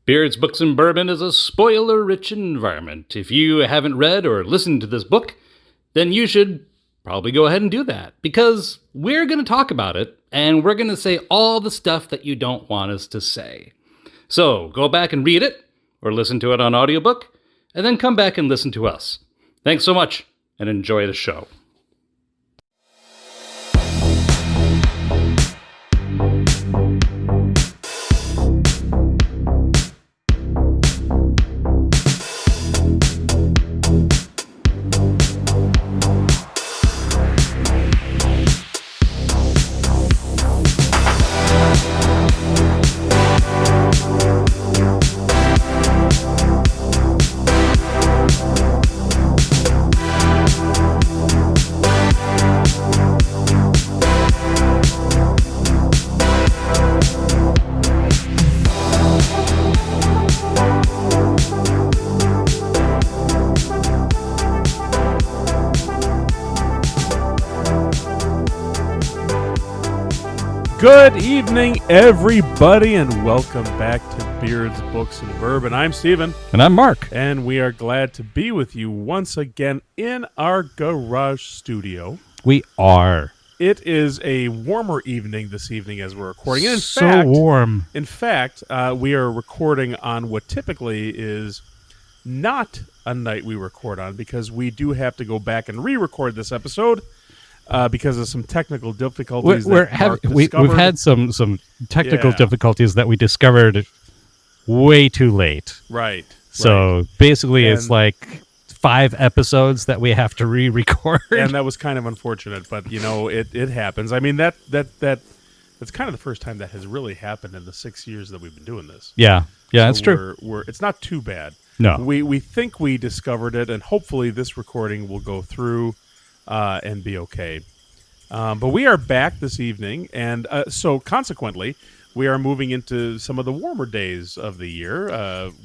Beards, Books, and Bourbon is a spoiler-rich environment. If you haven't read or listened to this book, then you should probably go ahead and do that, because we're going to talk about it, and we're going to say all the stuff that you don't want us to say. So go back and read it, or listen to it on audiobook, and then come back and listen to us. Thanks so much, and enjoy the show. Good evening, everybody, and welcome back to Beards, Books, and Bourbon. I'm Steven. And I'm Mark. And we are glad to be with you once again in our garage studio. We are. It is a warmer evening this evening as we're recording. And warm. In fact, we are recording on what typically is not a night we record on, because we do have to go back and re-record this episode. Because of some technical difficulties we've had some technical difficulties that we discovered way too late. Right. So basically, it's like 5 episodes that we have to re-record, and that was kind of unfortunate. But you know, it happens. I mean, that's kind of the first time that has really happened in the 6 years that we've been doing this. Yeah, so that's true. It's not too bad. No, we think we discovered it, and hopefully this recording will go through. And be okay. But we are back this evening, and so consequently, we are moving into some of the warmer days of the year.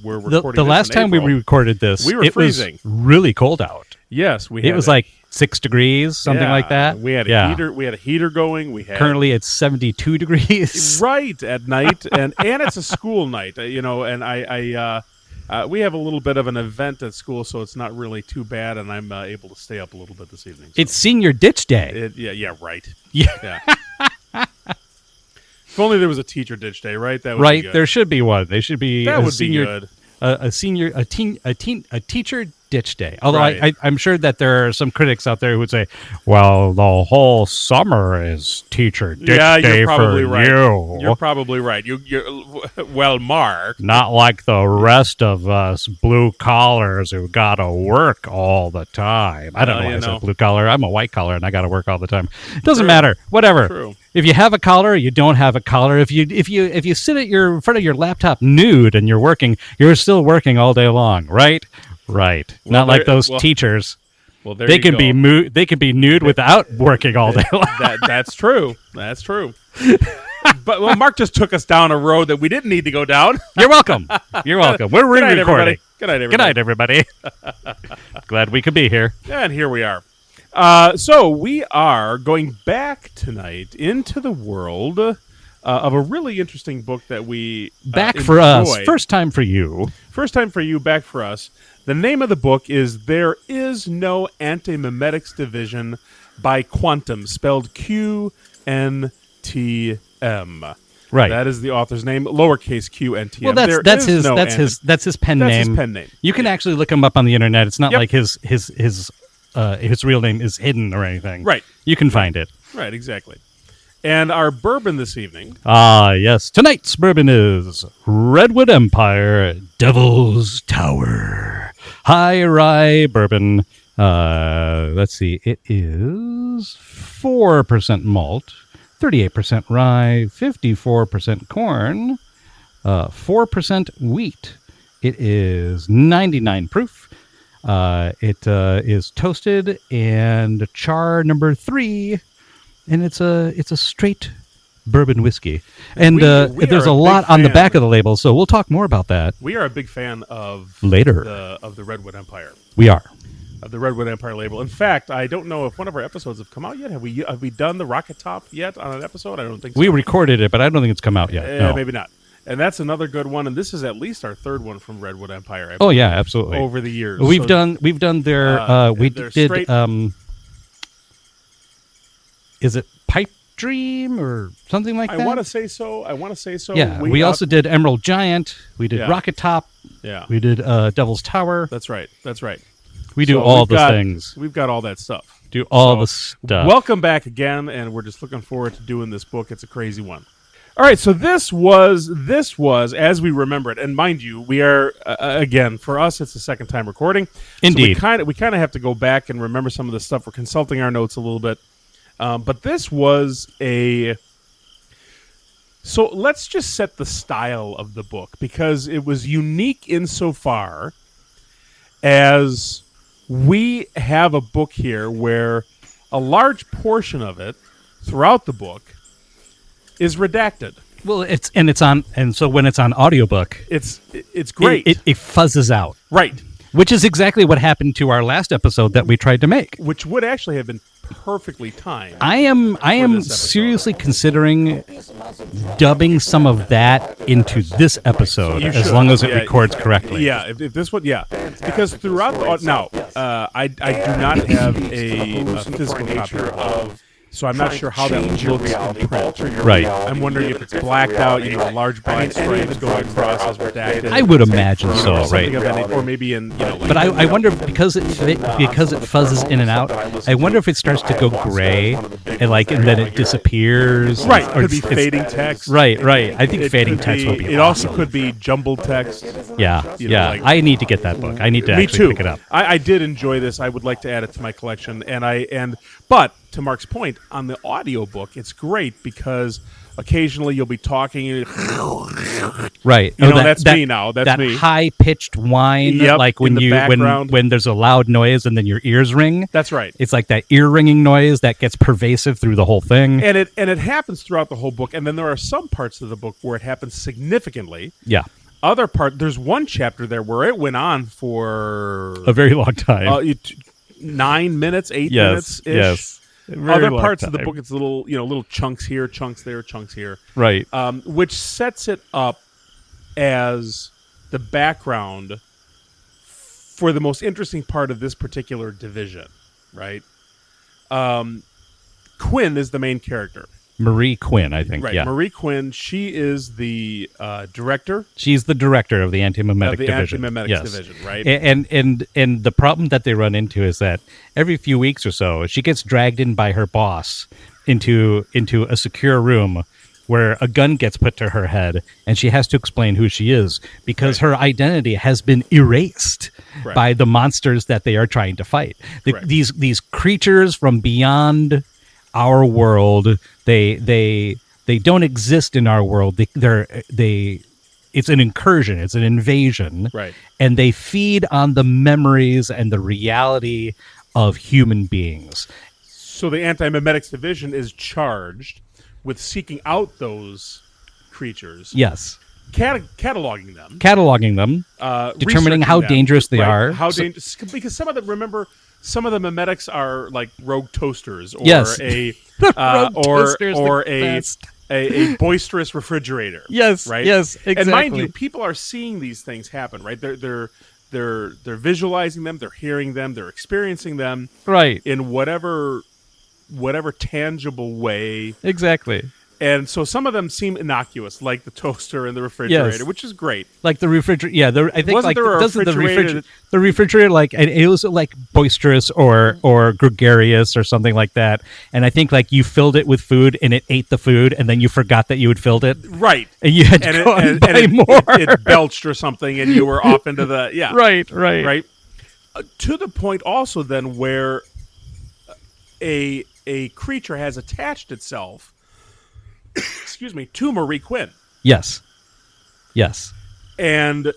We're recording the last time April. we recorded this, we were freezing. Was really cold out. Yes, it was like 6 degrees, something like that. We had a heater. We had a heater going. Currently it's 72 degrees. Right at night, and it's a school night. And we have a little bit of an event at school, so it's not really too bad, and I'm able to stay up a little bit this evening. So. It's senior ditch day. Right. Yeah. If only there was a teacher ditch day, right? That would right. be good. There should be one. They should be that a would senior, be good. A teacher ditch day. Although right. I'm sure that there are some critics out there who would say, "Well, the whole summer is teacher ditch day you're probably for right. you." You're probably right. You're well, Mark. Not like the rest of us blue collars who gotta work all the time. I don't know why I said blue collar. I'm a white collar and I gotta work all the time. It doesn't matter. Whatever. True. If you have a collar, you don't have a collar. If you sit at in front of your laptop nude and you're working, you're still working all day long, right? Right. Well, not like those teachers. Well, there they you can go. They can be nude without working all day long. That's true. That's true. But Mark just took us down a road that we didn't need to go down. You're welcome. You're welcome. We're re-recording. Good night, everybody. Good night, everybody. Glad we could be here. And here we are. So we are going back tonight into the world of a really interesting book that we back for us. First time for you. First time for you. Back for us. The name of the book is "There Is No Antimemetics Division" by Quantum, spelled QNTM. Right. That is the author's name, lowercase QNTM. Well, that's his pen name. That's his pen name. You can actually look him up on the internet. It's not like his real name is hidden or anything. Right. You can find it. Right, exactly. And our bourbon this evening. Yes. Tonight's bourbon is Redwood Empire Devil's Tower High Rye Bourbon. Let's see. It is 4% malt, 38% rye, 54% corn, 4% wheat. It is 99 proof. It is toasted and char number 3, and it's a straight bourbon whiskey. And there's a lot on the back of the label, so we'll talk more about that. We are a big fan of later of the Redwood Empire. We are. Of the Redwood Empire label. In fact, I don't know if one of our episodes have come out yet. Have we done the Rocket Top yet on an episode? I don't think so. We recorded it, but I don't think it's come out yet. No. Maybe not. And that's another good one. And this is at least our third one from Redwood Empire. I Oh believe, yeah, absolutely. over the years. We've So, done their we their did straight- is it Pipe Dream or something like I that? want to say so. Yeah, we also did Emerald Giant. We did Yeah. Rocket Top. Yeah, We did Devil's Tower. that's right. That's right. We do So all we've the got- things. We've got all that stuff. Do all So, the stuff. Welcome back again, and we're just looking forward to doing this book. It's a crazy one. All right, so this was as we remember it, and mind you, we are again for us it's the second time recording. Indeed. So we kind of have to go back and remember some of the stuff. We're consulting our notes a little bit, but this was a. So let's just set the style of the book because it was unique insofar as we have a book here where a large portion of it throughout the book is redacted. Well, so when it's on audiobook, It's great. It fuzzes out. Right. Which is exactly what happened to our last episode that we tried to make. Which would actually have been perfectly timed. I am this episode. seriously considering dubbing some of that into this episode You as should. long as it Yeah. records correctly. Yeah, if this one, yeah, because throughout the now, I do not have a physical copy of, so I'm not sure how that looks in print. Right. I'm wondering if it's blacked out, large black stripes going across as redacted. I would imagine so, right? Something of that, or maybe in But I wonder because it fuzzes in and out. I wonder if it starts to go gray and then it disappears. right, or could be it's- fading text. Right. I think It fading could text be- would be It awesome. also could be jumbled text. Yeah. you know, like- I need to get that book. I need to Me actually too. pick it up. I did enjoy this. I would like to add it to my collection, but to Mark's point, on the audiobook, it's great because occasionally you'll be talking. Right. You know, that's me now. That's that me. high pitched whine, Yep, like in when the background. when there's a loud noise and then your ears ring. That's right. It's like that ear ringing noise that gets pervasive through the whole thing. And it happens throughout the whole book, and then there are some parts of the book where it happens significantly. Yeah. There's one chapter there where it went on for A very long time. 9 minutes, 8 Yes, minutes ish. yes. Very Other long parts of the time. book, it's little chunks here, chunks there, chunks here. Right. Which sets it up as the background for the most interesting part of this particular division, right? Quinn is the main character, Marie Quinn, I think. right? Yeah. Marie Quinn. She is the director She's the director of the Antimemetic of the Division. Antimemetics Yes. Division, right? And the problem that they run into is that every few weeks or so, she gets dragged in by her boss into a secure room where a gun gets put to her head, and she has to explain who she is because her identity has been erased Correct. by the monsters that they are trying to fight. Correct. These creatures from beyond our world, they don't exist in our world. It's an incursion, it's an invasion, Right. and they feed on the memories and the reality of human beings. So the Antimemetics Division is charged with seeking out those creatures, Yes, cataloging them, cataloging them, determining how researching them, dangerous they right, are. How So- dangerous? Because some of them, remember, some of the memetics are like rogue toasters, or Yes. a Rogue toasters, or the a, best. a boisterous refrigerator. Yes, right. yes, And mind exactly. you, people are seeing these things happen. Right. They're visualizing them. They're hearing them. They're experiencing them Right, in whatever tangible way. exactly. And so some of them seem innocuous, like the toaster and the refrigerator, Yes. which is great. Like the refrigerator, yeah. I think Wasn't like there a doesn't refrigerator the refrigerator like and it was like boisterous or gregarious or something like that. And I think like you filled it with food and it ate the food and then you forgot that you had filled it Right. and you had to go and buy more. It belched or something, and you were off into the right. To the point also then where a creature has attached itself, excuse me, to Marie Quinn, Yes, and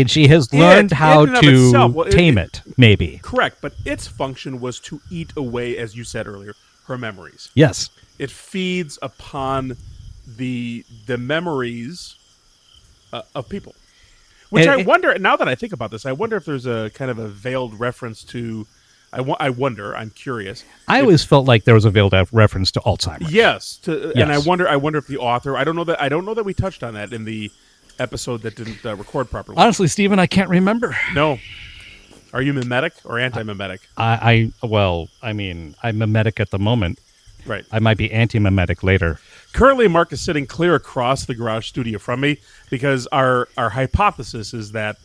she has learned how in and of to itself, well, tame it. Maybe correct, but its function was to eat away, as you said earlier, her memories. yes, It feeds upon the memories of people. Which And- I wonder, now that I think about this, I wonder if there's a kind of a veiled reference to, I wonder, I'm curious. I always felt like there was a veiled reference to Alzheimer's. Yes, and I Yes. wonder if the author, I don't know that we touched on that in the episode that didn't record properly. Honestly, Stephen, I can't remember. No. Are you mimetic or anti-mimetic? I'm mimetic at the moment. Right. I might be anti-mimetic later. Currently, Mark is sitting clear across the garage studio from me because our hypothesis is that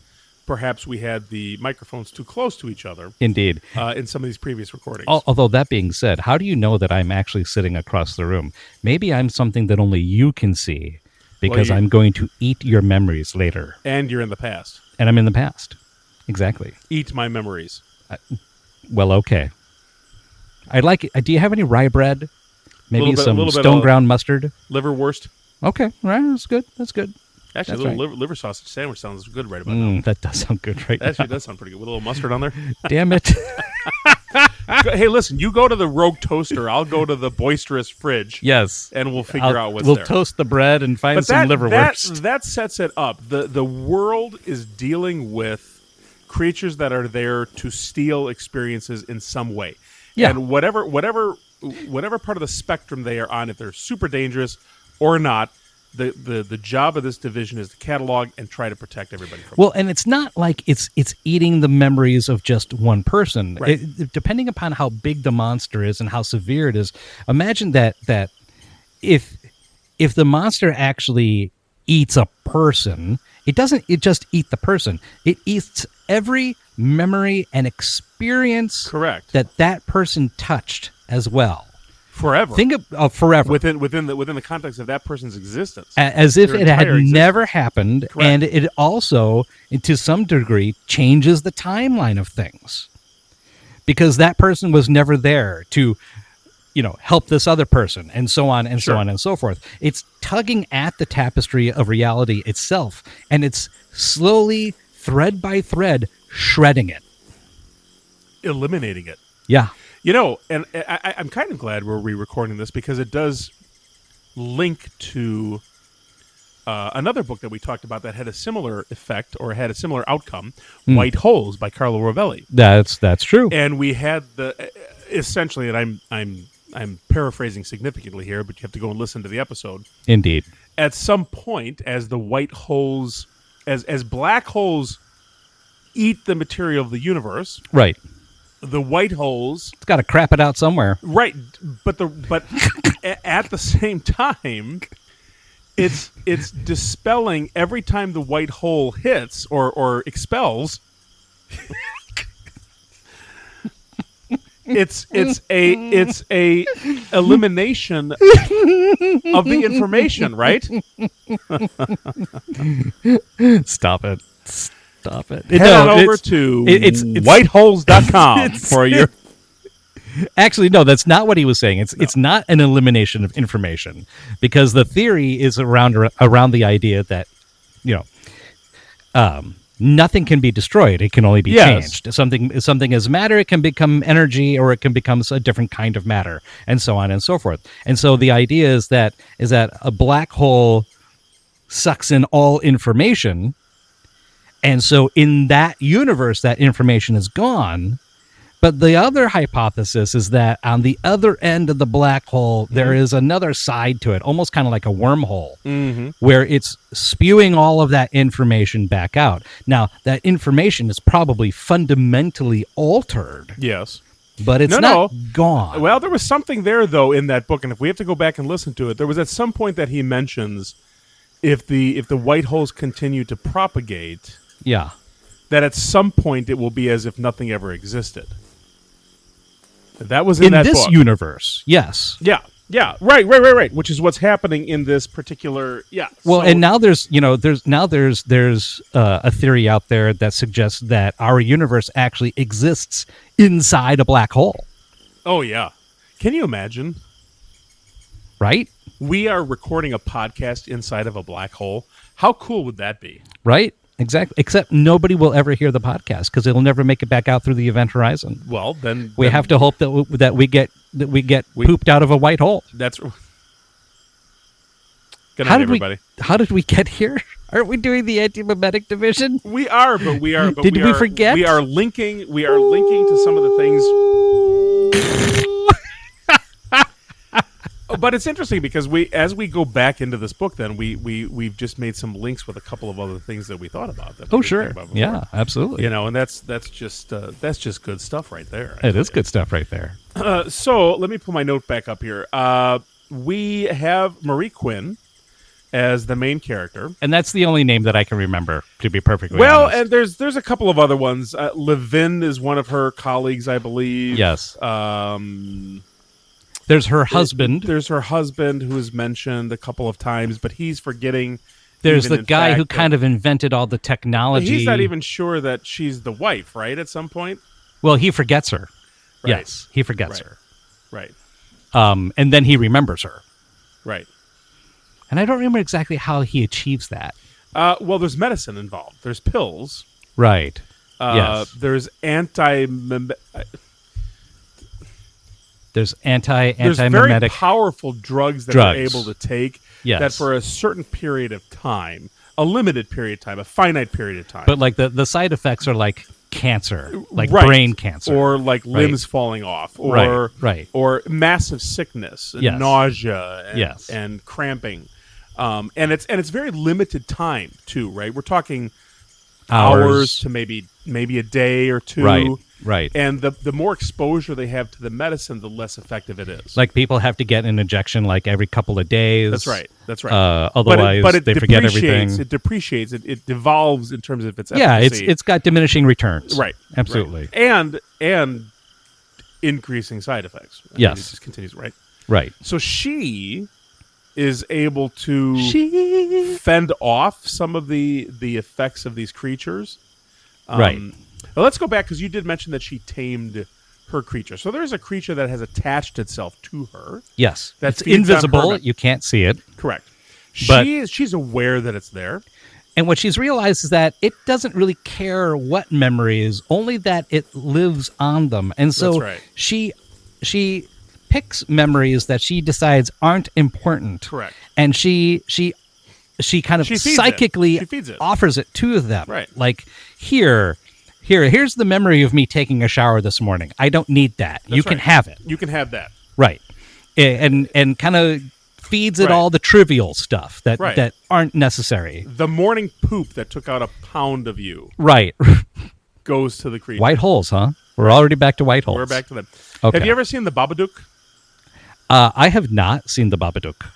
perhaps we had the microphones too close to each other. Indeed. In some of these previous recordings. Although that being said, how do you know that I'm actually sitting across the room? Maybe I'm something that only you can see because I'm going to eat your memories later. And you're in the past. And I'm in the past. Exactly. Eat my memories. Well, okay. I'd like it. Do you have any rye bread? Maybe some stone of ground mustard? Liverwurst. Okay. All right. That's good. That's good. Actually, That's a little liver sausage sandwich sounds good right about now. That does sound good right That actually now. does sound pretty good. With a little mustard on there. Damn it. Hey, listen, you go to the Rogue Toaster. I'll go to the Boisterous Fridge. Yes. And we'll figure out what's We'll there. toast the bread and find But some liverwurst. that sets it up. The world is dealing with creatures that are there to steal experiences in some way. Yeah. And whatever part of the spectrum they are on, if they're super dangerous or not, the job of this division is to catalog and try to protect everybody from Well, and it's not like it's eating the memories of just one person. Right. Depending upon how big the monster is and how severe it is, imagine that if the monster actually eats a person, it doesn't just eat the person. It eats every memory and experience Correct. that person touched as well. forever. Think of forever. within the context of that person's existence. As if Their it had entire existence. never happened. Correct. And it also, to some degree, changes the timeline of things. Because that person was never there to, help this other person, and so on and Sure. so on and so forth. It's tugging at the tapestry of reality itself, and it's slowly, thread by thread, shredding it. Eliminating it. Yeah. And I'm kind of glad we're re-recording this because it does link to another book that we talked about that had a similar effect or had a similar outcome, White Holes by Carlo Rovelli. That's true. And we had essentially, and I'm paraphrasing significantly here, but you have to go and listen to the episode. Indeed. At some point, as the white holes, as black holes eat the material of the universe, Right. the white holes, It's got to crap it out somewhere. right? But at the same time, it's dispelling every time the white hole hits or expels. It's a elimination of the information, right? Stop it. Head on over to whiteholes.com for your. Actually, no, that's not what he was saying. It's not an elimination of information, because the theory is around the idea that, nothing can be destroyed. It can only be changed. Something is matter. It can become energy, or it can become a different kind of matter, and so on and so forth. And so the idea is that a black hole sucks in all information, and so in that universe, that information is gone. But the other hypothesis is that on the other end of the black hole, there is another side to it, almost kind of like a wormhole, where it's spewing all of that information back out. Now, that information is probably fundamentally altered. Yes. But it's not gone. Well, there was something there, though, in that book, and if we have to go back and listen to it, there was at some point that he mentions if the white holes continue to propagate, Yeah. that at some point it will be as if nothing ever existed. That was in that this book. universe, yes. Yeah. Right. Which is what's happening in this particular. Yeah. Well, so, and now there's a theory out there that suggests that our universe actually exists inside a black hole. Oh yeah. Can you imagine? Right? We are recording a podcast inside of a black hole. How cool would that be? Right? Exactly. Except nobody will ever hear the podcast because it'll never make it back out through the event horizon. Well, then We have to hope that we get pooped out of a white hole. That's. Good night, everybody. How did we get here? Aren't we doing the Antimemetics Division? We are. But Did we forget? We are linking to some of the things. But it's interesting because as we go back into this book, then we've just made some links with a couple of other things that we thought about. That we Oh, didn't sure. think about before. Yeah, absolutely. And that's just good stuff right there. It is good stuff right there. So let me pull my note back up here. We have Marie Quinn as the main character, And that's the only name that I can remember, to be perfectly well, honest. and there's a couple of other ones. Levin is one of her colleagues, I believe. Yes. There's her husband. There's her husband who is mentioned a couple of times, but he's forgetting. There's even the in guy fact who that- kind of invented all the technology. He's not even sure that she's the wife, right? At some point, Well, he forgets her. Right. Yes, he forgets Right. right, her. And then he remembers her. right. And I don't remember exactly how he achieves that. Well, there's medicine involved. There's pills. Right. Yes. There's There's There's very antimemetic. powerful drugs that Drugs. you're able to take Yes. that for a certain period of time, a limited period of time, a finite period of time. But like the side effects are like cancer, like Right. brain cancer. or like limbs falling off, or Right. or massive sickness, and Yes. nausea, and, Yes. and cramping, and it's very limited time too, right? We're talking hours to maybe a day or two, Right. And the more exposure they have to the medicine, the less effective it is. Like people have to get an injection like every couple of days. That's right. Otherwise, but it they forget depreciates. everything. It depreciates. It devolves in terms of its Yeah, efficacy. it's got diminishing returns. right. Absolutely. Right. And increasing side effects. I mean, Yes. it just continues. Right. Right. So she is able to She. fend off some of the effects of these creatures. Right. Well, let's go back because you did mention that she tamed her creature. So there's a creature that has attached itself to her. Yes. That It's feeds on invisible. her- You can't see it. Correct. But- She's aware that it's there. And what she's realized is that it doesn't really care what memories, only that it lives on them. And so That's right. she picks memories that she decides aren't important. Correct. And she kind of She feeds it. psychically She feeds it. offers it to them. Right. Like, here's the memory of me taking a shower this morning. I don't need that. You can right. have it. You can have that. Right. And kind of feeds it Right. all the trivial stuff that Right. that aren't necessary. The morning poop that took out a pound of you Right. goes to the creature. White holes, huh? We're already back to white holes. We're back to them. Okay. Have you ever seen the Babadook? I have not seen the Babadook.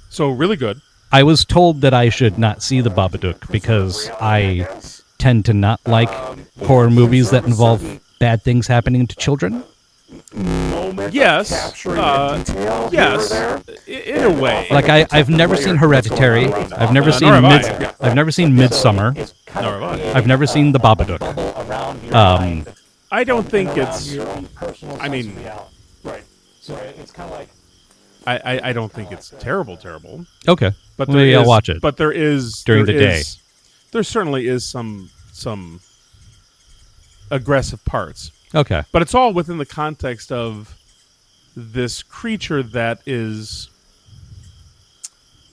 So really good. I was told that I should not see the Babadook because I tend to not like horror movies that involve bad things happening to children. Yes. Yes. In a way. Like I've never seen Hereditary. I've never seen nor have I. I've never seen Midsummer. Nor have I. I've never seen the Babadook. I don't think it's. I mean, Right. So it's kind of like I don't think it's terrible. Okay, But maybe there I'll is- watch it. But there is During there the day. is- There certainly is some aggressive parts, Okay, but it's all within the context of this creature that is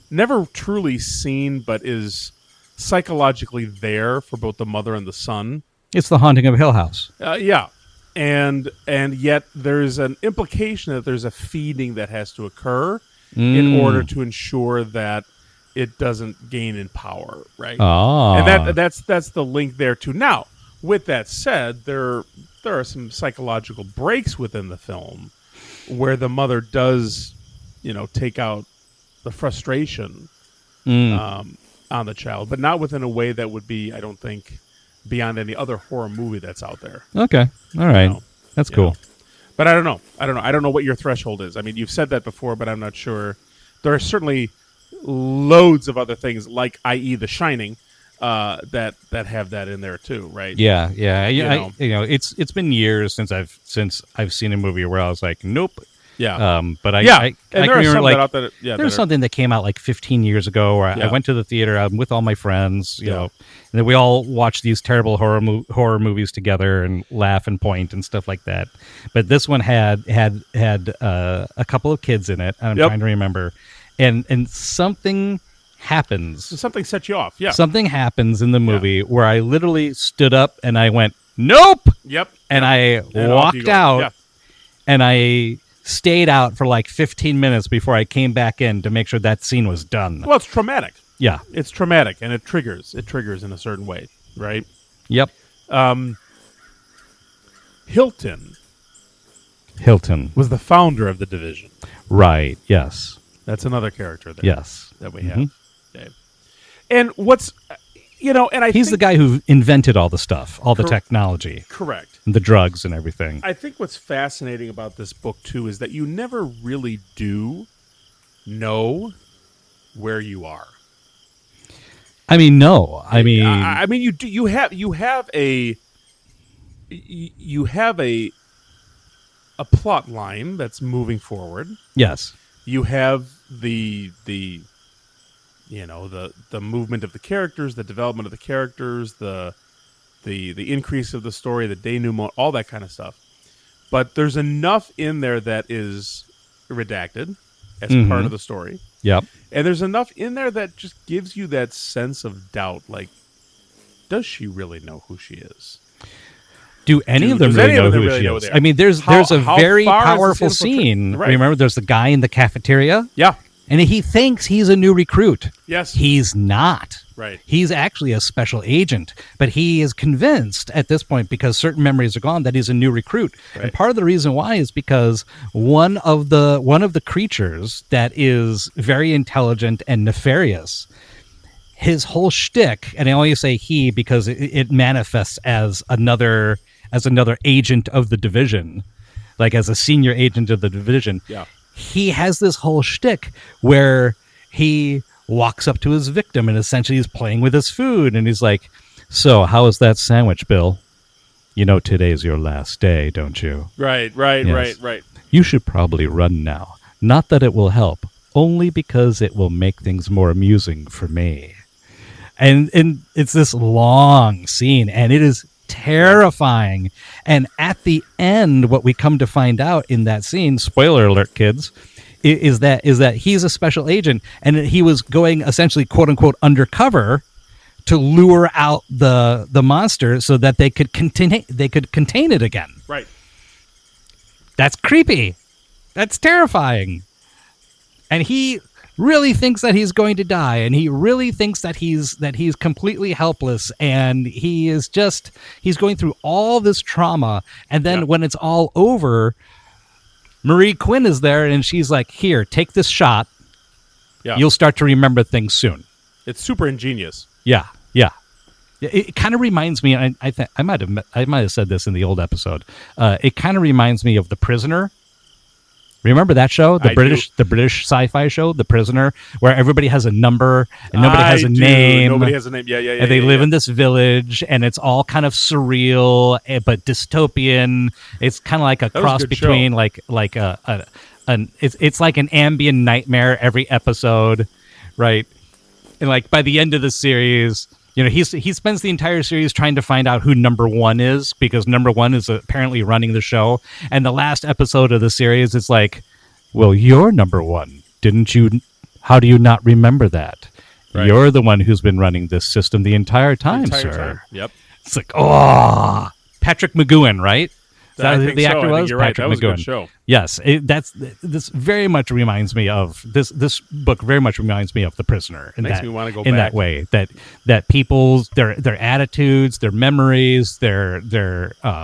never truly seen, but is psychologically there for both the mother and the son. it's The Haunting of Hill House. Yeah. And yet there's an implication that there's a feeding that has to occur in order to ensure that it doesn't gain in power, right? Oh, And that's the link there too. Now, with that said, there are some psychological breaks within the film where the mother does, take out the frustration on the child, but not within a way that would be, I don't think, beyond any other horror movie that's out there. okay, all right, know, that's you cool. know. But I don't know. I don't know what your threshold is. I mean, you've said that before, but I'm not sure. There are certainly loads of other things, like i.e. The Shining, that have that in there too, right? Yeah. know. It's been years since I've seen a movie where I was like, nope. Yeah. But I Yeah. I And can there are remember some like that out there. Yeah. there's something that came out like 15 years ago where I Yeah. went to the theater. I'm with all my friends, you Yeah. know, and then we all watched these terrible horror movies together and laugh and point and stuff like that. But this one had a couple of kids in it. And I'm Yep. trying to remember, and something happens. Something set you off. Yeah. Something happens in the movie where I literally stood up and I went, nope, Yep. and I And off you walked go. out, Yeah. and I stayed out for like 15 minutes before I came back in to make sure that scene was done. Well, it's traumatic. Yeah. It's traumatic, and it triggers. It triggers in a certain way, right? Yep. Hilton was the founder of the division. Right. Yes. That's another character there. Yes. That we have. Okay. And what's, and He's the guy who invented all the stuff, all the technology, correct, and the drugs and everything. I think what's fascinating about this book too is that you never really do know where you are. I mean, no. I mean, you do. You have a plot line that's moving forward. yes. You have the movement of the characters, the development of the characters, the increase of the story, the denouement, all that kind of stuff. But there's enough in there that is redacted as part of the story. Yep. And there's enough in there that just gives you that sense of doubt. Like, does she really know who she is? Do any of them really know who she is? I mean, there's a very powerful scene. Right. Remember, there's the guy in the cafeteria? Yeah. And he thinks he's a new recruit. Yes. He's not. Right. He's actually a special agent, but he is convinced at this point, because certain memories are gone, that he's a new recruit. Right. And part of the reason why is because one of the creatures that is very intelligent and nefarious, his whole shtick, and I only say he because it manifests as another agent of the division, like as a senior agent of the division. Yeah. He has this whole shtick where he walks up to his victim and essentially he's playing with his food, and he's like, "So, how is that sandwich, Bill? You know today's your last day, don't you? Right. Yes. Right. You should probably run now. Not that it will help, only because it will make things more amusing for me." And it's this long scene, and it is terrifying. And at the end, what we come to find out in that scene, spoiler alert, kids, is that he's a special agent, and he was going essentially, quote unquote, undercover to lure out the monster so that they could contain it again. Right. That's creepy. That's terrifying. And he really thinks that he's going to die, and he really thinks that he's completely helpless, and he's going through all this trauma, and then when it's all over, Marie Quinn is there, and she's like, "Here, take this shot. Yeah. You'll start to remember things soon." It's super ingenious. Yeah. It kind of reminds me. I might have said this in the old episode. It kind of reminds me of The Prisoner. Remember that show, the British sci-fi show, The Prisoner, where everybody has a number and nobody has a name. Nobody has a name. Yeah. And they live in this village, and it's all kind of surreal but dystopian. It's kind of like a cross between it's like an ambient nightmare every episode, right? And like by the end of the series, he spends the entire series trying to find out who number one is, because number one is apparently running the show. And the last episode of the series is like, "Well, you're number one. Didn't you? How do you not remember that? Right. You're the one who's been running this system the entire time, sir." Yep. It's like, oh, Patrick McGowan, right? Is that who the actor was? You're right. Patrick That was McGowan. a good show. Yes, this very much reminds me of this book. Very much reminds me of The Prisoner. Makes me want to go in back. that way. That people's their attitudes, their memories, their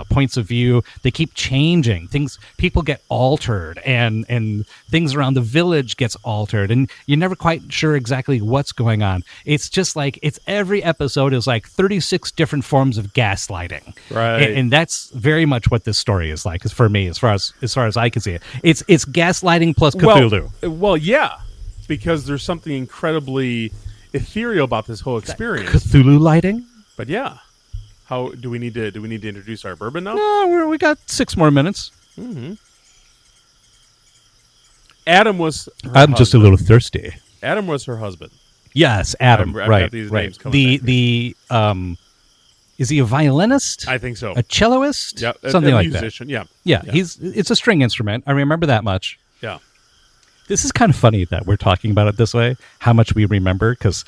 points of view, they keep changing. People get altered, and things around the village gets altered, and you're never quite sure exactly what's going on. It's just like every episode is like 36 different forms of gaslighting, right? And that's very much what this story is like, for me, as far as I can see it. It's gaslighting plus Cthulhu. Well, yeah, because there's something incredibly ethereal about this whole experience. Cthulhu lighting. But yeah, how do we need to introduce our bourbon now? No, we got 6 more minutes. Mm-hmm. Adam was. I'm just a little thirsty. Adam was her husband. Yes, Adam. I've right. got these right. names coming back. Is he a violinist? I think so. A celloist? Yeah, something a like musician. that. Yeah. It's a string instrument. I remember that much. Yeah. This is kind of funny that we're talking about it this way, how much we remember, because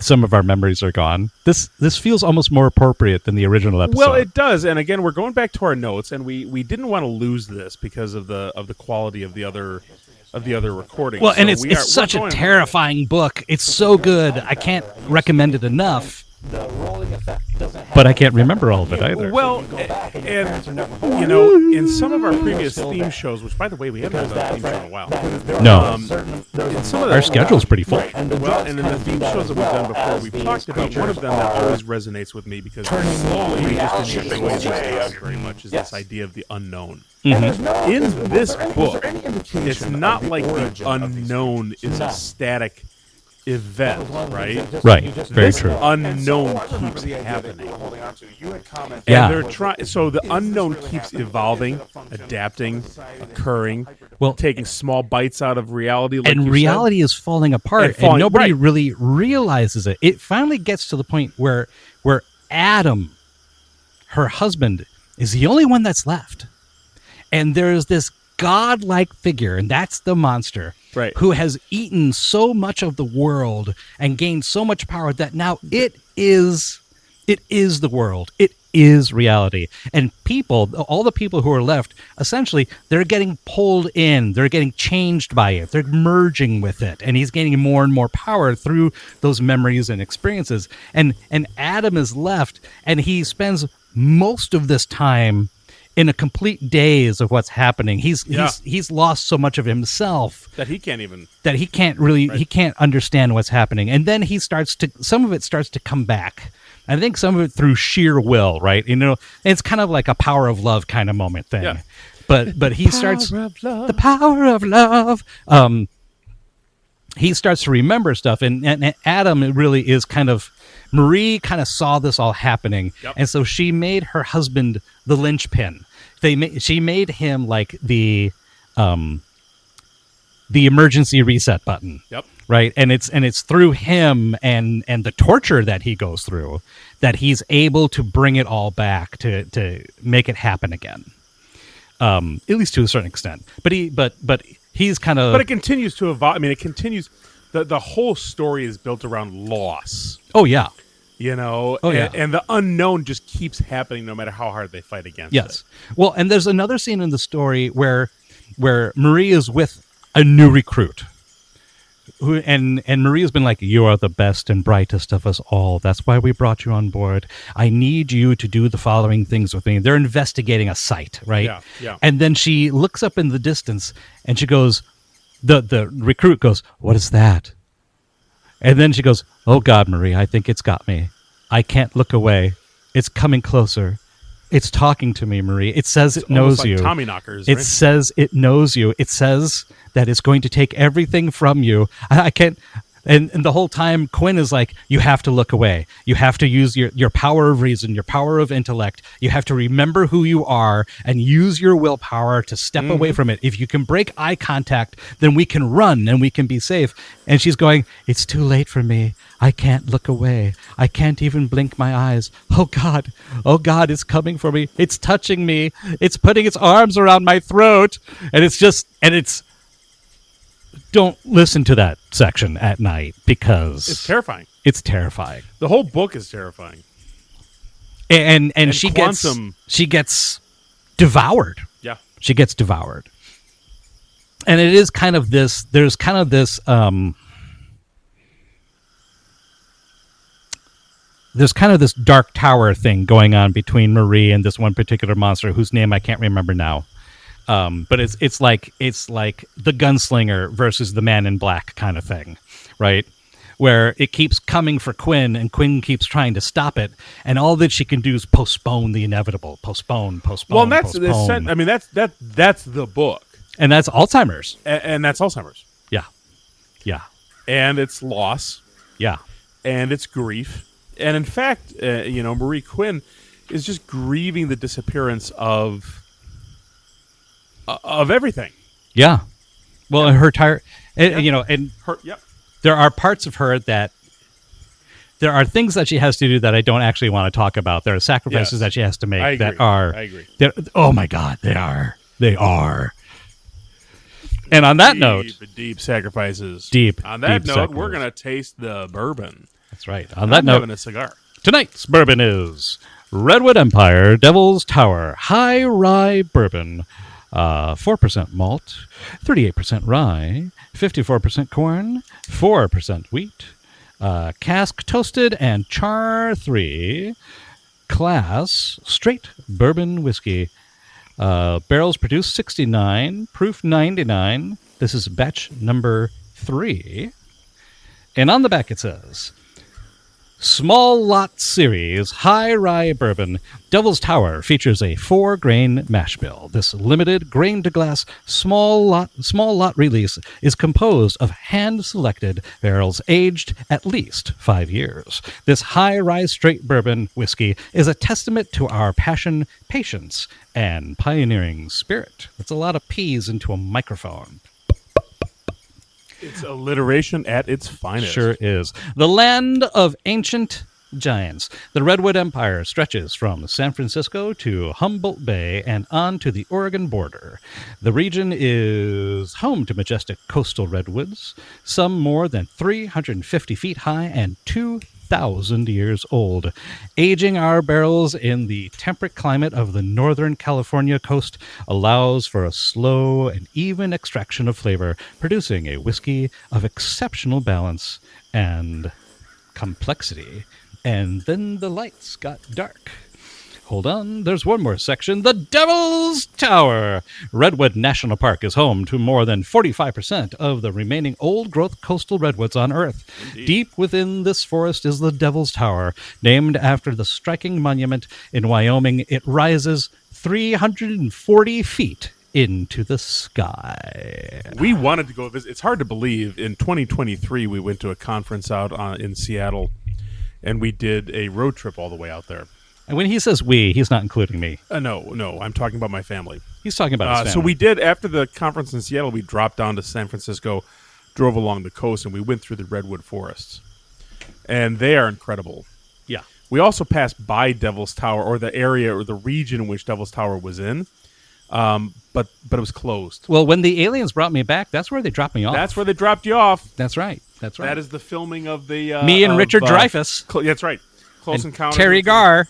some of our memories are gone. This feels almost more appropriate than the original episode. Well, it does, and again, we're going back to our notes, and we didn't want to lose this because of the quality of the other recordings. Well, and So it's such a terrifying book. It's so good. I can't recommend it enough. The rolling effect doesn't have But I can't remember all of it either. Well, and you know, in some of our previous theme shows, which by the way, we haven't done a theme show in a while. No. In some of Our schedule's pretty full. Well, and in the theme shows that we've done before, we've talked about one of them that always resonates with me because we just didn't enjoy this very much is this idea of the unknown. Mm-hmm. In this book, it's not like the unknown is a static event, right? Right. Very This true. unknown keeps happening. Yeah. And they're trying. So the unknown keeps evolving, adapting, occurring. Well, taking small bites out of reality. Like and you reality is falling apart, and nobody really realizes it. It finally gets to the point where Adam, her husband, is the only one that's left, and there's this godlike figure, and that's the monster, Right. who has eaten so much of the world and gained so much power that now it is the world. It is reality. And people, all the people who are left, essentially, they're getting pulled in. They're getting changed by it. They're merging with it. And he's gaining more and more power through those memories and experiences. And Adam is left, and he spends most of this time in a complete daze of what's happening. He's lost so much of himself that he can't even he can't understand what's happening. And then some of it starts to come back. I think some of it through sheer will, right? You know, it's kind of like a power of love kind of moment thing. Yeah. But he starts the power of love. He starts to remember stuff, and Adam really is Marie kind of saw this all happening, and so she made her husband the linchpin. She made him like the emergency reset button. Yep. Right, and it's through him and the torture that he goes through that he's able to bring it all back to make it happen again. At least to a certain extent, but he's kind of. But it continues to evolve. I mean, it continues. The whole story is built around loss. Oh yeah. You know, and the unknown just keeps happening no matter how hard they fight against it. Yes. Well, and there's another scene in the story where Marie is with a new recruit. And Maria's been like, you are the best and brightest of us all. That's why we brought you on board. I need you to do the following things with me. They're investigating a site, right? Yeah, yeah. And then she looks up in the distance and she goes, the recruit goes, what is that? And then she goes, oh God, Marie, I think it's got me. I can't look away. It's coming closer. It's talking to me, Marie. It says it knows you. Tommy knockers. It right? says it knows you. It says that it's going to take everything from you. I can't. And the whole time, Quinn is like, you have to look away. You have to use your power of reason, your power of intellect. You have to remember who you are and use your willpower to step away from it. If you can break eye contact, then we can run and we can be safe. And she's going, it's too late for me. I can't look away. I can't even blink my eyes. Oh God, it's coming for me. It's touching me. It's putting its arms around my throat. And it's don't listen to that section at night because It's terrifying. It's terrifying. The whole book is terrifying. And she Quantum- gets devoured. Yeah. She gets devoured. And it is kind of this, there's kind of this dark tower thing going on between Marie and this one particular monster whose name I can't remember now. But it's like the gunslinger versus the man in black kind of thing, right? Where it keeps coming for Quinn, and Quinn keeps trying to stop it, and all that she can do is postpone the inevitable. Postpone. Well, and that's the book, and that's Alzheimer's, and that's Alzheimer's. Yeah, and it's loss, and it's grief, and in fact, Marie Quinn is just grieving the disappearance of everything. Yeah. Well, her tire, and Her, yep. there are parts of her that there are things that she has to do that I don't actually want to talk about. There are sacrifices that she has to make I that agree. are. I agree. Oh my God, they are. And on that note, deep sacrifices. Deep, On that deep note, we're sacrifice. gonna taste the bourbon. that's right. On that I'm note, having a cigar. tonight's bourbon is Redwood Empire Devil's Tower High Rye Bourbon. 4% malt, 38% rye, 54% corn, 4% wheat, cask toasted and char 3, class straight bourbon whiskey. Barrels produced 69, proof 99. This is batch number 3. And on the back it says, Small Lot Series High Rye Bourbon Devil's Tower features a 4-grain mash bill. This limited grain-to-glass small lot release is composed of hand-selected barrels aged at least 5 years. This high rye straight bourbon whiskey is a testament to our passion, patience, and pioneering spirit. That's a lot of P's into a microphone. It's alliteration at its finest. Sure is. The land of ancient giants. The Redwood Empire stretches from San Francisco to Humboldt Bay and on to the Oregon border. The region is home to majestic coastal redwoods, some more than 350 feet high and 2,000 years old. Aging our barrels in the temperate climate of the northern California coast allows for a slow and even extraction of flavor, producing a whiskey of exceptional balance and complexity. And then the lights got dark. Hold on, there's one more section. The Devil's Tower. Redwood National Park is home to more than 45% of the remaining old-growth coastal redwoods on Earth. Indeed. Deep within this forest is the Devil's Tower. Named after the striking monument in Wyoming, it rises 340 feet into the sky. We wanted to go visit. It's hard to believe. In 2023, we went to a conference out in Seattle, and we did a road trip all the way out there. And when he says we, he's not including me. No, I'm talking about my family. He's talking about his family. So we did, after the conference in Seattle, we dropped down to San Francisco, drove along the coast, and we went through the redwood forests. And they are incredible. Yeah. We also passed by Devil's Tower, or the area or the region in which Devil's Tower was in, but it was closed. Well, when the aliens brought me back, that's where they dropped me off. That's where they dropped you off. That's right. That's right. That is the filming of the... me and Richard Dreyfuss. That's right. Close and Encounters. Terry Garr.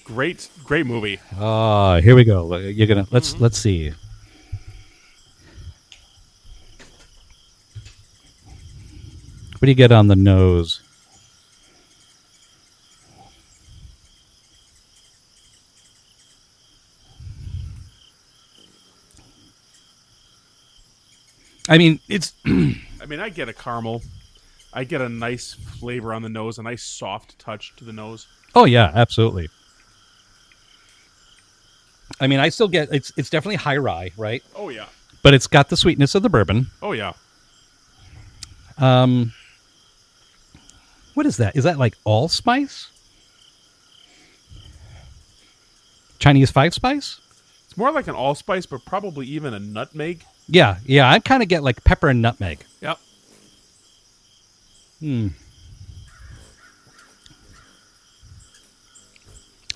Great movie. Here we go. You're gonna let's see. What do you get on the nose? I mean, it's. I get a caramel. I get a nice flavor on the nose, a nice soft touch to the nose. Oh yeah, absolutely. I mean, I still get it's definitely high rye, right? Oh yeah. But it's got the sweetness of the bourbon. Oh yeah. What is that? Is that like allspice? Chinese 5-spice? It's more like an allspice, but probably even a nutmeg. Yeah. I kind of get like pepper and nutmeg. Yep.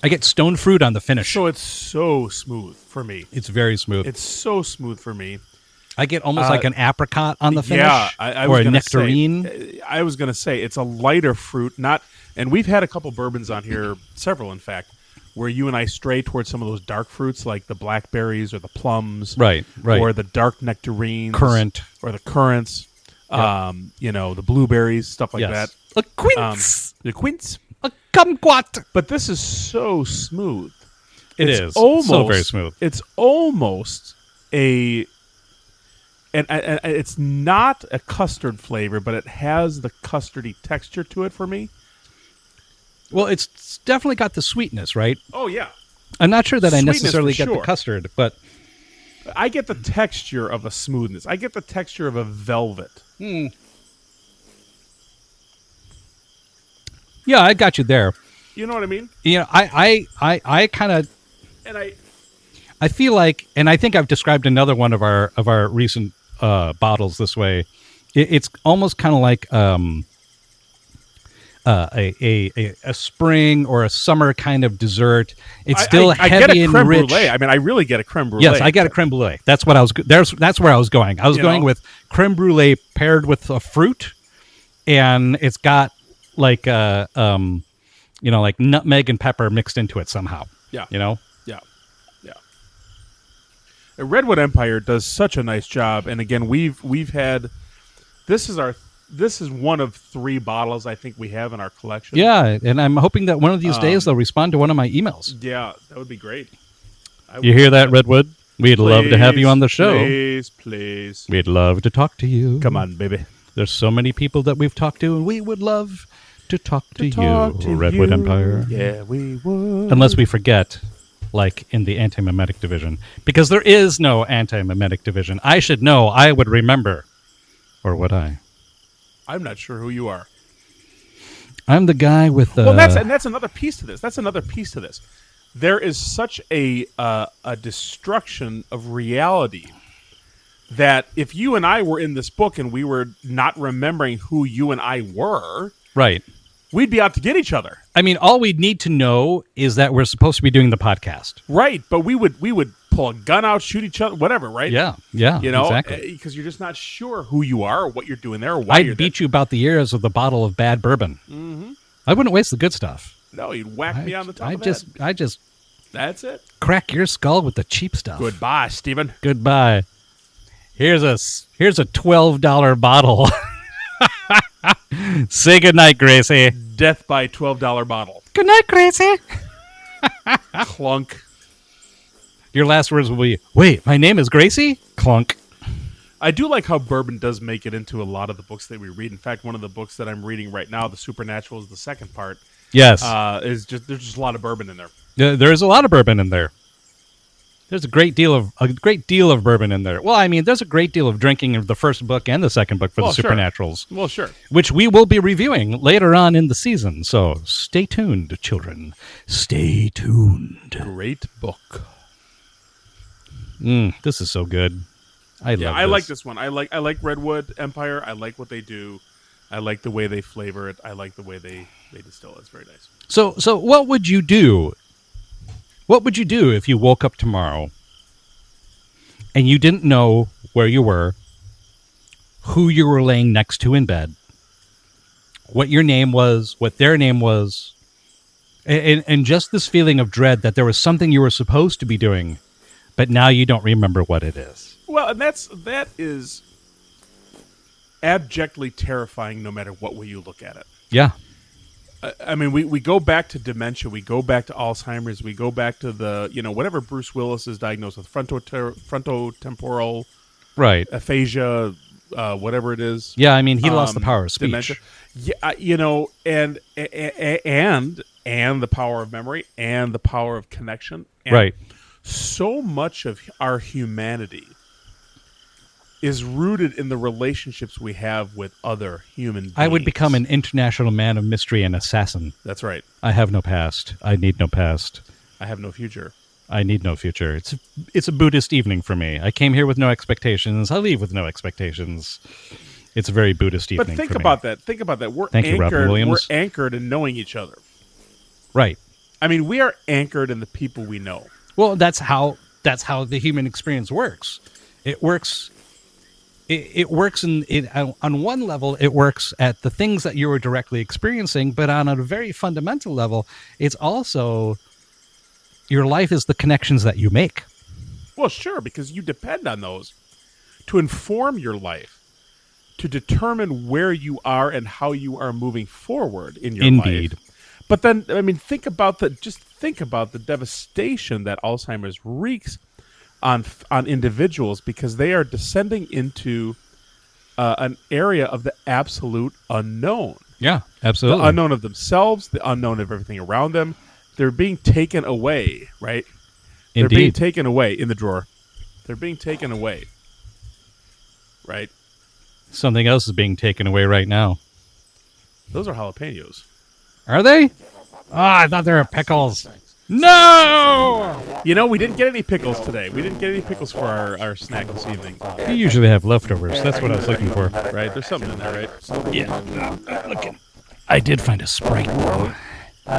I get stone fruit on the finish. So it's so smooth for me. It's very smooth. It's so smooth for me. I get almost like an apricot on the finish. Yeah, I or was a gonna nectarine. Say, I was going to say it's a lighter fruit, and we've had a couple bourbons on here, several in fact, where you and I stray towards some of those dark fruits like the blackberries or the plums, Right. or the dark nectarines, Currant. or the currants, the blueberries, stuff like Yes. that. A quince. The quince. A kumquat. But this is so smooth. It's It's almost so very smooth. It's almost and it's not a custard flavor, but it has the custardy texture to it for me. Well, it's definitely got the sweetness, right? Oh yeah, I'm not sure that I Sweetness necessarily for get the sure. custard, but I get the texture of a smoothness. I get the texture of a velvet. yeah, I got you there. You know what I mean? You know, I kind of And I feel like, and I think I've described another one of our recent bottles this way. It's almost kind of like a a spring or a summer kind of dessert. It's still I heavy get a and creme rich. brulee. I mean, I really get a creme brulee. Yes, I get a creme brulee. That's what I was. That's where I was going. I was going with creme brulee paired with a fruit, and it's got like like nutmeg and pepper mixed into it somehow. Yeah. Yeah. Redwood Empire does such a nice job, and again, we've had this is one of 3 bottles I think we have in our collection. Yeah, and I'm hoping that one of these days they'll respond to one of my emails. Yeah, that would be great. You hear that, Redwood? We'd love to have you on the show. Please. We'd love to talk to you. Come on, baby. There's so many people that we've talked to, and we would love to talk to you, Redwood Empire. Yeah, we would. Unless we forget, like in the Antimemetic Division. Because there is no Antimemetic Division. I should know. I would remember. Or would I? I'm not sure who you are. I'm the guy with the... Well, that's another piece to this. There is such a destruction of reality that if you and I were in this book and we were not remembering who you and I were... Right. We'd be out to get each other. I mean, all we'd need to know is that we're supposed to be doing the podcast. Right, but we would pull a gun out, shoot each other, whatever, right? Yeah, exactly. Because you're just not sure who you are or what you're doing there or why you're I'd beat you about the ears with a bottle of bad bourbon. Mm-hmm. I wouldn't waste the good stuff. No, you'd whack me on the top of the head. I just... That's it. Crack your skull with the cheap stuff. Goodbye, Stephen. Goodbye. Here's a $12 bottle. Say goodnight, Gracie. Death by $12 bottle. Good night, Gracie. Clunk. Your last words will be, wait, my name is Gracie? Clunk. I do like how bourbon does make it into a lot of the books that we read. In fact, one of the books that I'm reading right now, The Supernatural, is the second part. Yes. There's just a lot of bourbon in there. There's a lot of bourbon in there. There's a great deal of bourbon in there. Well, I mean, there's a great deal of drinking of the first book and the second book for the Supernaturals. Well, sure. Which we will be reviewing later on in the season. So stay tuned, children. Stay tuned. Great book. This is so good. I like this one. I like Redwood Empire. I like what they do. I like the way they flavor it. I like the way they distill it. It's very nice. So what would you do? What would you do if you woke up tomorrow and you didn't know where you were, who you were laying next to in bed, what your name was, what their name was, and just this feeling of dread that there was something you were supposed to be doing, but now you don't remember what it is? Well, and that is abjectly terrifying no matter what way you look at it. Yeah. I mean, we go back to dementia, we go back to Alzheimer's, we go back to the, whatever Bruce Willis is diagnosed with, frontotemporal aphasia, whatever it is. Yeah, I mean, he lost the power of speech. Dementia. Yeah, and the power of memory and the power of connection. And right. So much of our humanity is rooted in the relationships we have with other human beings. I would become an international man of mystery and assassin. That's right. I have no past. I need no past. I have no future. I need no future. It's a Buddhist evening for me. I came here with no expectations. I leave with no expectations. It's a very Buddhist evening. But think for about me. that. Think about that. Thank you, Robin Williams. We're anchored in knowing each other. Right. I mean, we are anchored in the people we know. Well, that's how the human experience works. It works. It works on one level. It works at the things that you are directly experiencing, but on a very fundamental level, it's also your life is the connections that you make. Well, sure, because you depend on those to inform your life, to determine where you are and how you are moving forward in your Indeed. life. But then, I mean, think about the devastation that Alzheimer's wreaks on individuals, because they are descending into an area of the absolute unknown. Yeah, absolutely. The unknown of themselves, the unknown of everything around them. They're being taken away, right? Indeed. They're being taken away in the drawer. They're being taken away, right? Something else is being taken away right now. Those are jalapenos. Are they? I thought they were pickles. No! We didn't get any pickles today. We didn't get any pickles for our snack this evening. You usually have leftovers. That's what I was looking for. Right? There's something in there, right? Yeah. I'm looking. I did find a Sprite.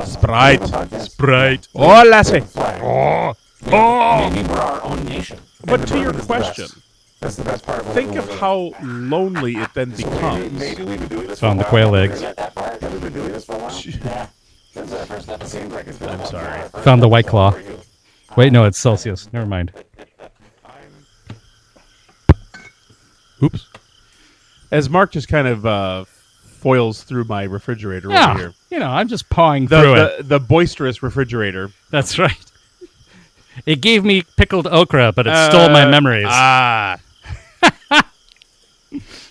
Sprite. Oh, lassie. Oh. Maybe we're our own nation. But And to the your bourbon is the best. question, That's the best part. think of how lonely it then becomes. Maybe we've been doing this Found for the a quail while. eggs. Have we been doing this for a while? Yeah. That's our first episode. I'm sorry. Found the White Claw. Wait, no, it's Celsius. Never mind. Oops. As Mark just kind of foils through my refrigerator over Yeah, here. you know, I'm just pawing through it. The boisterous refrigerator. That's right. It gave me pickled okra, but it stole my memories.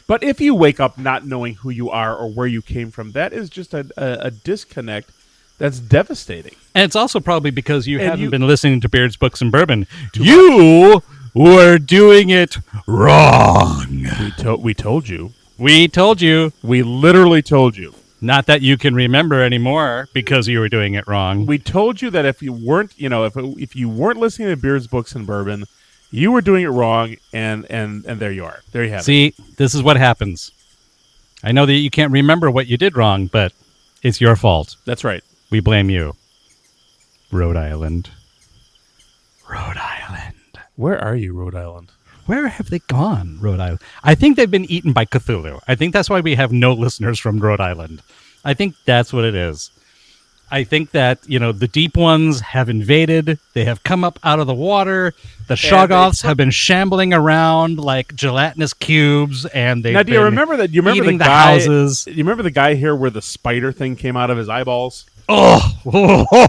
But if you wake up not knowing who you are or where you came from, that is just a disconnect that's devastating. And it's also probably because you And haven't you- been listening to Beard's Books and Bourbon. You were doing it wrong. We told you. We told you. We literally told you. Not that you can remember anymore because you were doing it wrong. We told you that if you weren't, if you weren't listening to Beard's Books and Bourbon, you were doing it wrong, and there you are. There you have it. See, this is what happens. I know that you can't remember what you did wrong, but it's your fault. That's right. We blame you. Rhode Island. Rhode Island. Where are you, Rhode Island? Where have they gone, Rhode Island? I think they've been eaten by Cthulhu. I think that's why we have no listeners from Rhode Island. I think that's what it is. I think that, the deep ones have invaded. They have come up out of the water. The Shoggoths have been shambling around like gelatinous cubes, and they've Now, do you been remember that? You remember eating the the guy? houses. You remember the guy here where the spider thing came out of his eyeballs? Oh!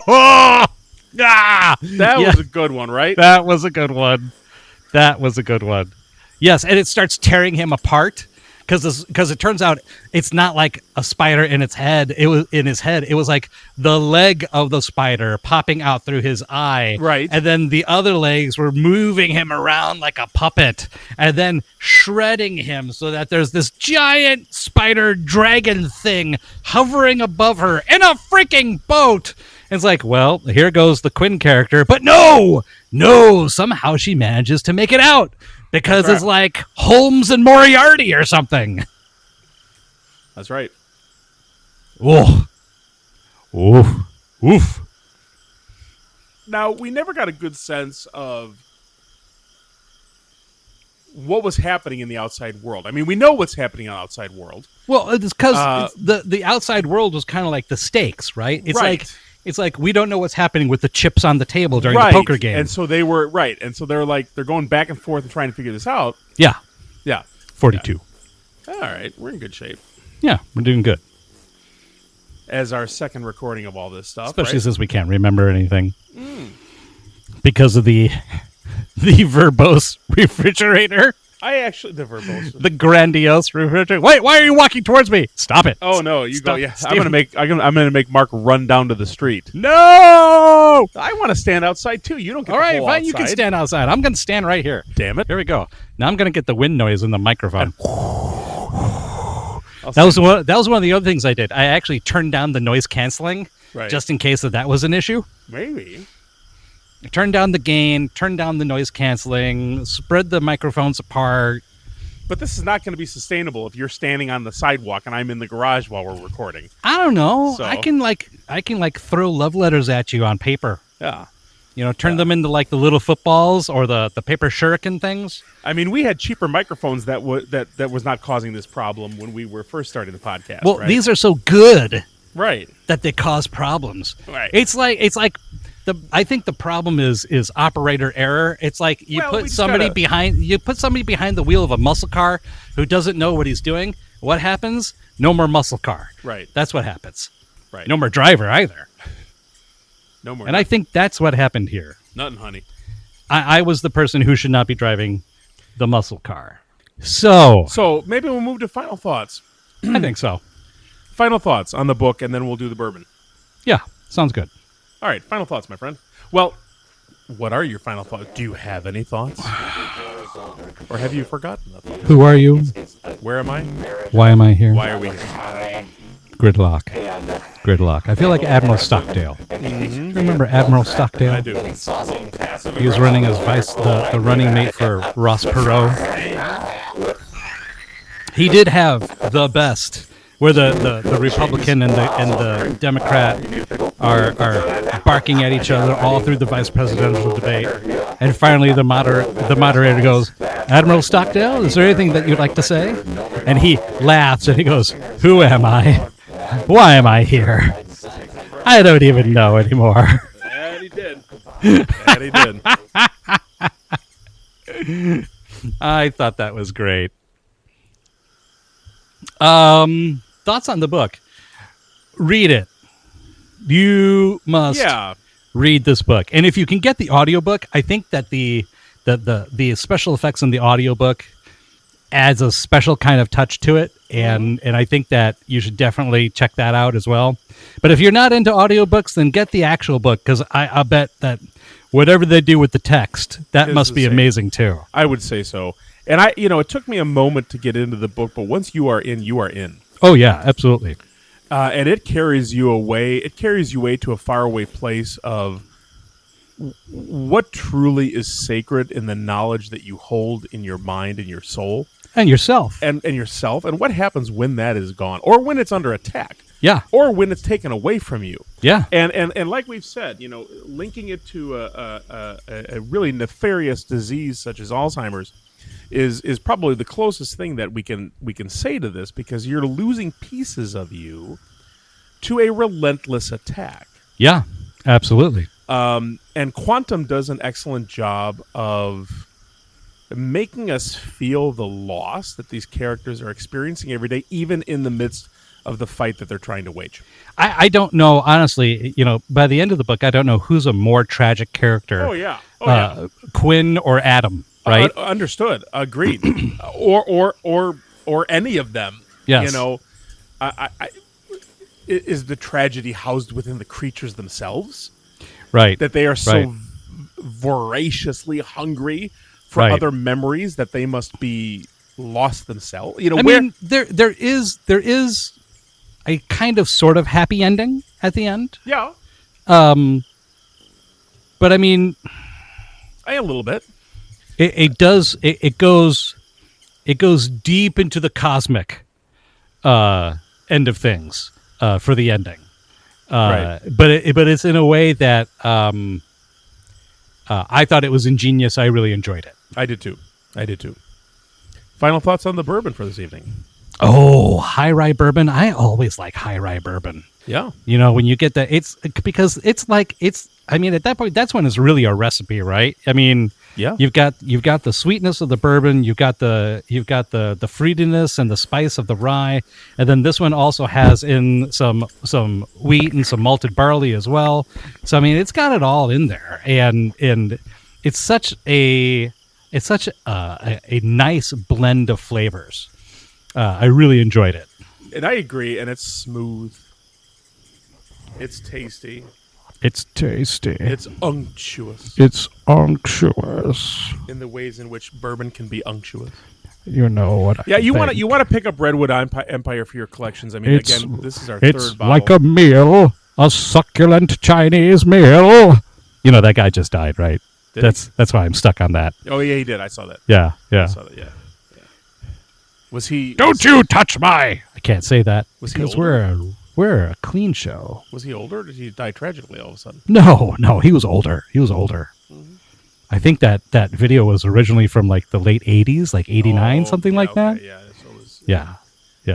Ah! That Yeah. was a good one, right? That was a good one. That was a good one. Yes, and it starts tearing him apart because it turns out it's not like a spider in its head. It was in his head. It was like the leg of the spider popping out through his eye. Right. And then the other legs were moving him around like a puppet and then shredding him so that there's this giant spider dragon thing hovering above her in a freaking boat. It's like, well, here goes the Quinn character, but no, somehow she manages to make it out because That's it's like Holmes and Moriarty or something. That's right. Oof. Oof. Oof. Now, we never got a good sense of what was happening in the outside world. I mean, we know what's happening in the outside world. Well, it's because the outside world was kind of like the stakes, right? It's Right. it's like we don't know what's happening with the chips on the table during Right. the poker game. And so they were, right. And so they're going back and forth and trying to figure this out. Yeah, Yeah. 42. All right. We're in good shape. Yeah, we're doing good. As our second recording of all this stuff. Especially right? since we can't remember anything because of the verbose refrigerator, the verbose. the grandiose refrigerator. Wait, why are you walking towards me? Stop it! Oh no, you go. Stop. Yeah, Steve. I'm gonna make Mark run down to the street. No! I want to stand outside too. You don't get All the right, whole fine. You can outside. stand outside. I'm going to stand right here. Damn it! Here we go. Now I'm going to get the wind noise in the microphone. I'll That was stand- one of the other things I did. I actually turned down the noise canceling Right. just in case that was an issue. maybe. I turned down the gain, turned down the noise canceling, spread the microphones apart. But this is not going to be sustainable if you're standing on the sidewalk and I'm in the garage while we're recording. I don't know. So- I can throw love letters at you on paper. Yeah. Turn them into like the little footballs or the paper shuriken things. I mean, we had cheaper microphones that was not causing this problem when we were first starting the podcast. Well, right? these are so good right. that they cause problems. Right. I think the problem is operator error. It's like you Well, we put just somebody gotta- behind the wheel of a muscle car who doesn't know what he's doing. What happens? No more muscle car. Right. That's what happens. Right. No more driver either. No more. And I think that's what happened here. Nothing, honey. I was the person who should not be driving the muscle car. So So maybe we'll move to final thoughts. I think so. Final thoughts on the book, and then we'll do the bourbon. Yeah, sounds good. All right, final thoughts, my friend. Well, what are your final thoughts? Do you have any thoughts? Or have you forgotten them? Who are you? Where am I? Why am I here? Why are we here? Gridlock. Gridlock. I feel like Admiral Stockdale. Do you remember Admiral Stockdale? I do. He was running as the running mate for Ross Perot. He did have the best where the Republican and the Democrat are barking at each other all through the vice presidential debate, and finally the moderator goes, "Admiral Stockdale, is there anything that you'd like to say?" And he laughs and he goes, "Who am I? Why am I here? I don't even know anymore." And he did. And he did. I thought that was great. Thoughts on the book? Read it. You must read this book. And if you can get the audiobook, I think that the special effects in the audiobook adds a special kind of touch to it. And I think that you should definitely check that out as well. But if you're not into audiobooks, then get the actual book, because I bet that whatever they do with the text, that must be amazing too. I would say so. And it took me a moment to get into the book, but once you are in, you are in. Oh yeah, absolutely. And it carries you away. It carries you away to a faraway place of what truly is sacred in the knowledge that you hold in your mind and your soul. And yourself. And yourself. And what happens when that is gone, or when it's under attack. Yeah. Or when it's taken away from you. Yeah. And like we've said, linking it to a really nefarious disease such as Alzheimer's is probably the closest thing that we can say to this, because you're losing pieces of you to a relentless attack. Yeah, absolutely. And Quantum does an excellent job of making us feel the loss that these characters are experiencing every day, even in the midst of the fight that they're trying to wage. I don't know, honestly, by the end of the book, I don't know who's a more tragic character. Oh, yeah. Quinn or Adam, right? Understood. Agreed. or any of them. Yes. Is the tragedy housed within the creatures themselves? Right. That they are so voraciously hungry for other memories that they must be lost themselves. I mean, there is a kind of sort of happy ending at the end. Yeah. But I mean, a little bit. It goes deep into the cosmic end of things for the ending. Right. But it's in a way that I thought it was ingenious. I really enjoyed it. I did too. Final thoughts on the bourbon for this evening? Oh, high rye bourbon. I always like high rye bourbon. Yeah. When you get that, it's because I mean, at that point, that's when it's really a recipe, right? I mean, yeah. You've got the sweetness of the bourbon, you've got the fruitiness and the spice of the rye, and then this one also has in some wheat and some malted barley as well. So I mean, it's got it all in there, and it's such a nice blend of flavors. I really enjoyed it. And I agree, and it's smooth. It's tasty. It's tasty. It's unctuous. It's unctuous. In the ways in which bourbon can be unctuous. You know what? Yeah, you want to pick up Redwood Empire for your collections. I mean, again, this is our third bottle. It's like a meal, a succulent Chinese meal. That guy just died, right? That's why I'm stuck on that. Oh yeah, he did. I saw that. Yeah. I saw that. Yeah. Was he? Don't you touch my! I can't say that because we're a clean show. Was he older? Or did he die tragically all of a sudden? No, he was older. Mm-hmm. I think that video was originally from like the late 80s, like 89, something like that. Yeah, so it was, yeah.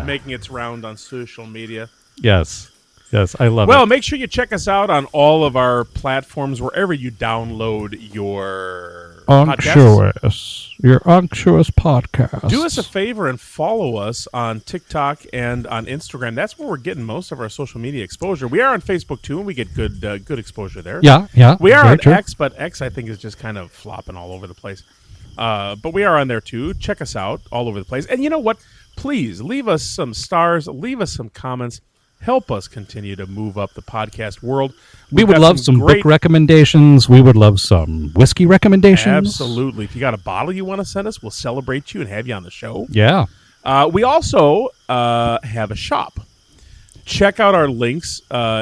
Making its round on social media. Yes, I love it. Well, make sure you check us out on all of our platforms, wherever you download your podcasts. Your unctuous podcast. Do us a favor and follow us on TikTok and on Instagram. That's where we're getting most of our social media exposure. We are on Facebook too, and we get good exposure there. Yeah. We are on X, but X I think is just kind of flopping all over the place. But we are on there too. Check us out all over the place. And you know what? Please leave us some stars. Leave us some comments. Help us continue to move up the podcast world. We would love some book recommendations. We would love some whiskey recommendations. Absolutely. If you got a bottle you want to send us, we'll celebrate you and have you on the show. Yeah. We also have a shop. Check out our links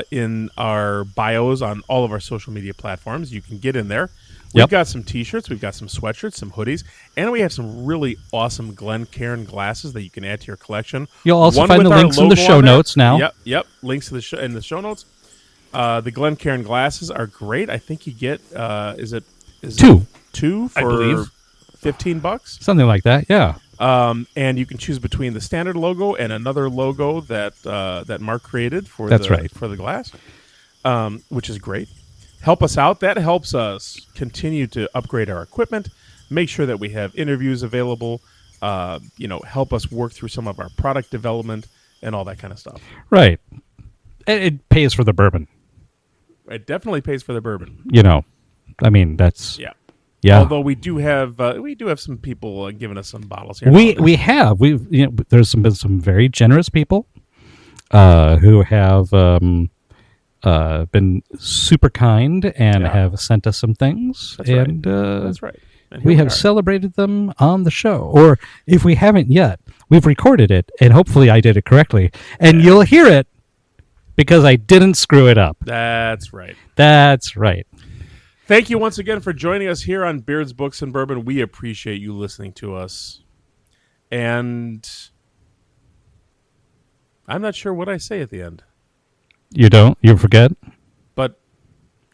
in our bios on all of our social media platforms. You can get in there. We've got some T-shirts, we've got some sweatshirts, some hoodies, and we have some really awesome Glencairn glasses that you can add to your collection. You'll also One find the with our links in the logo show on there. notes now. Yep. Links to the in the show notes. The Glencairn glasses are great. I think you get is it two I for believe. $15, Something like that, yeah. and you can choose between the standard logo and another logo that Mark created for for the glass, which is great. Help us out. That helps us continue to upgrade our equipment, make sure that we have interviews available, help us work through some of our product development and all that kind of stuff. Right. It pays for the bourbon. It definitely pays for the bourbon. I mean, that's... Yeah. Yeah. Although we do have some people giving us some bottles here. There's been some very generous people who have been super kind and have sent us some things. That's and right. That's right. And we have celebrated them on the show. Or if we haven't yet, we've recorded it, and hopefully I did it correctly. And you'll hear it because I didn't screw it up. That's right. That's right. Thank you once again for joining us here on Beards, Books, and Bourbon. We appreciate you listening to us. And I'm not sure what I say at the end. You don't? You forget? But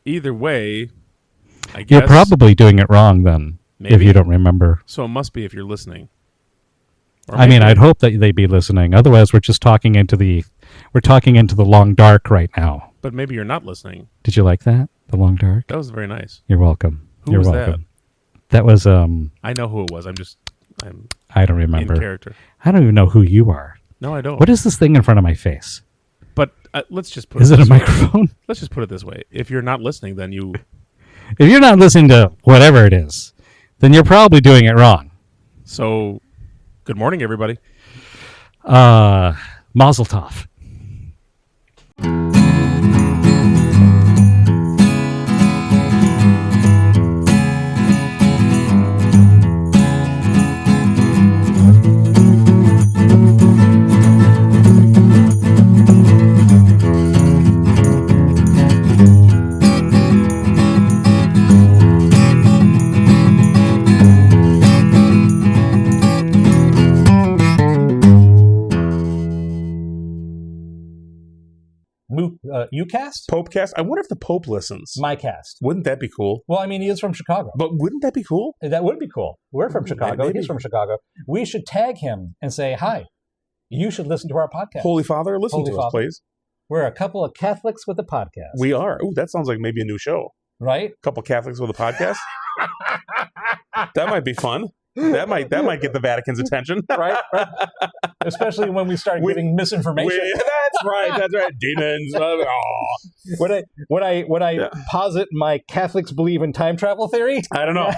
either way, I guess... You're probably doing it wrong then, if you don't remember. So it must be if you're listening. I'd hope that they'd be listening. Otherwise, we're just talking into the long dark right now. But maybe you're not listening. Did you like that? The long dark? That was very nice. You're welcome. Who was that? That was I know who it was. I don't remember. In character. I don't even know who you are. No, I don't. What is this thing in front of my face? But let's just put Is it a this way. microphone? Let's just put it this way. If you're not listening, then you... If you're not listening to whatever it is, then you're probably doing it wrong. So, good morning, everybody. Mazel tov. UCast? Popecast? I wonder if the Pope listens. My cast. Wouldn't that be cool? Well, I mean, he is from Chicago. But wouldn't that be cool? That would be cool. We're from Chicago. Maybe. He's from Chicago. We should tag him and say, hi, you should listen to our podcast. Holy Father, listen to us, please. We're a couple of Catholics with a podcast. We are. Ooh, that sounds like maybe a new show. Right? A couple Catholics with a podcast? That might be fun. That might get the Vatican's attention. Right? Especially when we start giving misinformation. That's right. Demons. Would I posit my Catholics believe in time travel theory? I don't know.